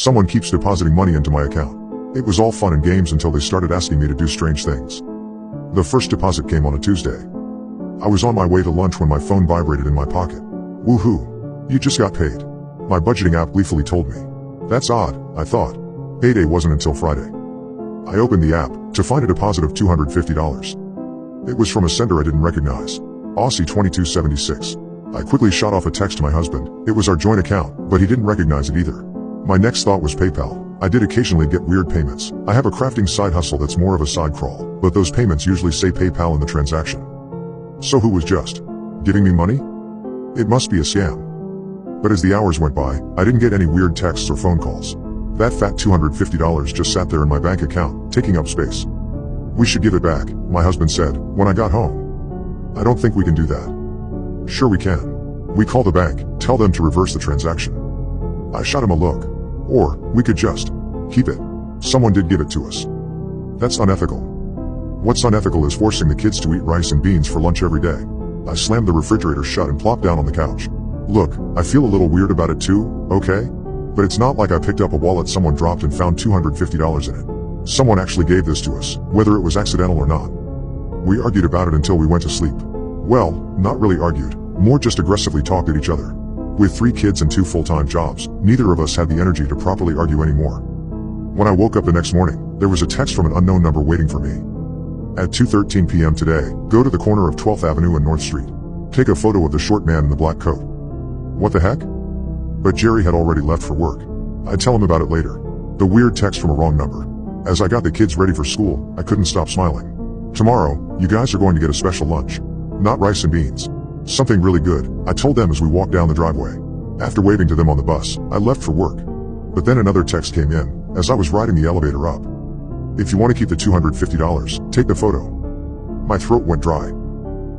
Someone keeps depositing money into my account. It was all fun and games until they started asking me to do strange things. The first deposit came on a Tuesday. I was on my way to lunch when my phone vibrated in my pocket. Woohoo! You just got paid. My budgeting app gleefully told me. That's odd, I thought. Payday wasn't until Friday. I opened the app to find a deposit of $250. It was from a sender I didn't recognize. Aussie 2276. I quickly shot off a text to my husband. It was our joint account, but he didn't recognize it either. My next thought was PayPal. I did occasionally get weird payments. I have a crafting side hustle that's more of a side crawl, but those payments usually say PayPal in the transaction. So who was just giving me money? It must be a scam. But as the hours went by, I didn't get any weird texts or phone calls. That fat $250 just sat there in my bank account, taking up space. We should give it back, my husband said, when I got home. I don't think we can do that. Sure we can. We call the bank, tell them to reverse the transaction. I shot him a look. Or, we could just keep it. Someone did give it to us. That's unethical. What's unethical is forcing the kids to eat rice and beans for lunch every day. I slammed the refrigerator shut and plopped down on the couch. Look, I feel a little weird about it too, okay? But it's not like I picked up a wallet someone dropped and found $250 in it. Someone actually gave this to us, whether it was accidental or not. We argued about it until we went to sleep. Well, not really argued, more just aggressively talked at each other. With 3 kids and 2 full-time jobs, neither of us had the energy to properly argue anymore. When I woke up the next morning, there was a text from an unknown number waiting for me. At 2:13 p.m. today, go to the corner of 12th Avenue and North Street. Take a photo of the short man in the black coat. What the heck? But Jerry had already left for work. I'd tell him about it later. The weird text from a wrong number. As I got the kids ready for school, I couldn't stop smiling. Tomorrow, you guys are going to get a special lunch. Not rice and beans. Something really good, I told them as we walked down the driveway. After waving to them on the bus, I left for work. But then another text came in, as I was riding the elevator up. If you want to keep the $250, take the photo. My throat went dry.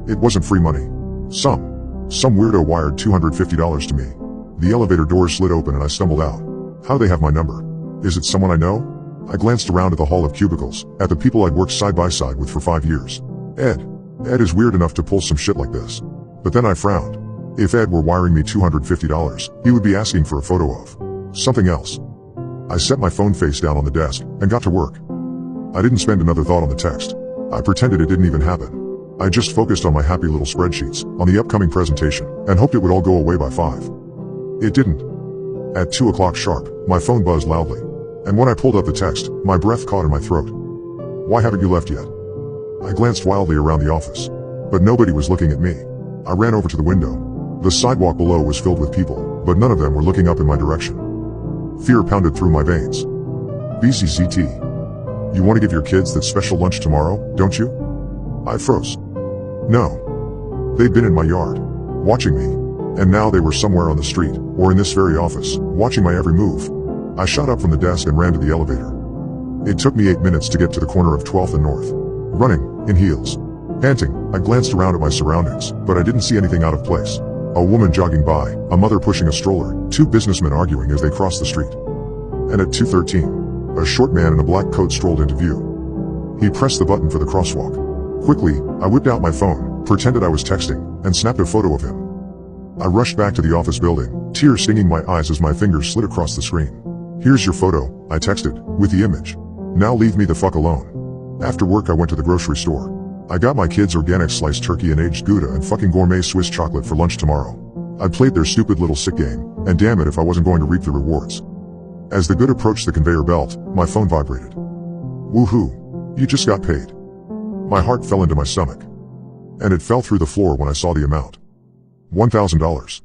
It wasn't free money. Some weirdo wired $250 to me. The elevator doors slid open and I stumbled out. How they have my number? Is it someone I know? I glanced around at the hall of cubicles, at the people I'd worked side by side with for 5 years. Ed is weird enough to pull some shit like this. But then I frowned. If Ed were wiring me $250, he would be asking for a photo of something else. I set my phone face down on the desk and got to work. I didn't spend another thought on the text. I pretended it didn't even happen. I just focused on my happy little spreadsheets, on the upcoming presentation, and hoped it would all go away by 5. It didn't. At 2 o'clock sharp, my phone buzzed loudly. And when I pulled up the text, my breath caught in my throat. Why haven't you left yet? I glanced wildly around the office. But nobody was looking at me. I ran over to the window. The sidewalk below was filled with people, but none of them were looking up in my direction. Fear pounded through my veins. BZZT. You want to give your kids that special lunch tomorrow, don't you? I froze. No. They'd been in my yard, watching me. And now they were somewhere on the street, or in this very office, watching my every move. I shot up from the desk and ran to the elevator. It took me 8 minutes to get to the corner of 12th and North. Running, in heels. Panting, I glanced around at my surroundings, but I didn't see anything out of place. A woman jogging by, a mother pushing a stroller, 2 businessmen arguing as they crossed the street. And at 2:13, a short man in a black coat strolled into view. He pressed the button for the crosswalk. Quickly, I whipped out my phone, pretended I was texting, and snapped a photo of him. I rushed back to the office building, tears stinging my eyes as my fingers slid across the screen. Here's your photo, I texted, with the image. Now leave me the fuck alone. After work I went to the grocery store. I got my kids organic sliced turkey and aged Gouda and fucking gourmet Swiss chocolate for lunch tomorrow. I played their stupid little sick game, and damn it if I wasn't going to reap the rewards. As the good approached the conveyor belt, my phone vibrated. Woohoo! You just got paid. My heart fell into my stomach. And it fell through the floor when I saw the amount. $1,000.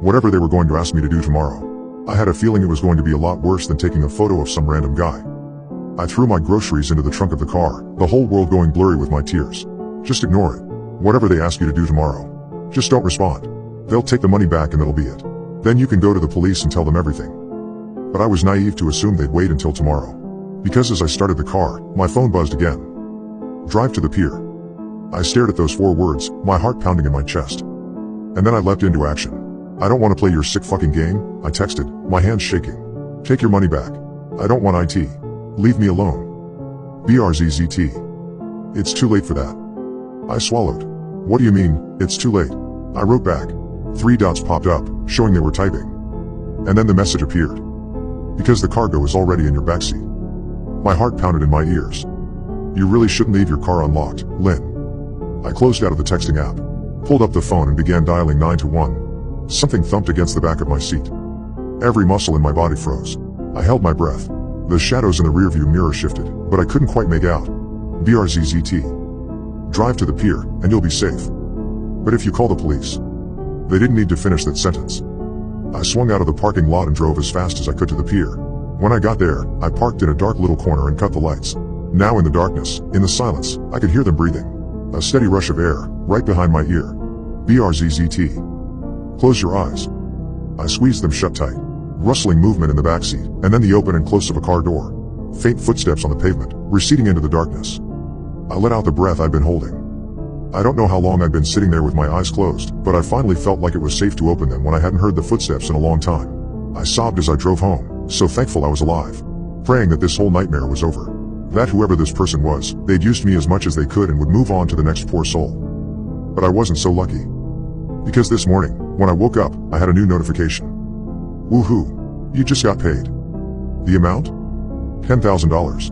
Whatever they were going to ask me to do tomorrow. I had a feeling it was going to be a lot worse than taking a photo of some random guy. I threw my groceries into the trunk of the car, the whole world going blurry with my tears. Just ignore it. Whatever they ask you to do tomorrow. Just don't respond. They'll take the money back and that'll be it. Then you can go to the police and tell them everything. But I was naive to assume they'd wait until tomorrow. Because as I started the car, my phone buzzed again. Drive to the pier. I stared at those 4 words, my heart pounding in my chest. And then I leapt into action. I don't want to play your sick fucking game, I texted, my hands shaking. Take your money back. I don't want IT. Leave me alone. BRZZT. It's too late for that. I swallowed. What do you mean, it's too late? I wrote back. 3 dots popped up, showing they were typing. And then the message appeared. Because the cargo is already in your backseat. My heart pounded in my ears. You really shouldn't leave your car unlocked, Lynn. I closed out of the texting app, pulled up the phone and began dialing 911. Something thumped against the back of my seat. Every muscle in my body froze. I held my breath. The shadows in the rearview mirror shifted, but I couldn't quite make out. BRZZT. Drive to the pier, and you'll be safe. But if you call the police. They didn't need to finish that sentence. I swung out of the parking lot and drove as fast as I could to the pier. When I got there, I parked in a dark little corner and cut the lights. Now in the darkness, in the silence, I could hear them breathing. A steady rush of air, right behind my ear. BRZZT. Close your eyes. I squeezed them shut tight. Rustling movement in the backseat, and then the open and close of a car door. Faint footsteps on the pavement, receding into the darkness. I let out the breath I'd been holding. I don't know how long I'd been sitting there with my eyes closed, but I finally felt like it was safe to open them when I hadn't heard the footsteps in a long time. I sobbed as I drove home, so thankful I was alive. Praying that this whole nightmare was over. That whoever this person was, they'd used me as much as they could and would move on to the next poor soul. But I wasn't so lucky. Because this morning, when I woke up, I had a new notification. Woohoo! You just got paid. The amount? $10,000.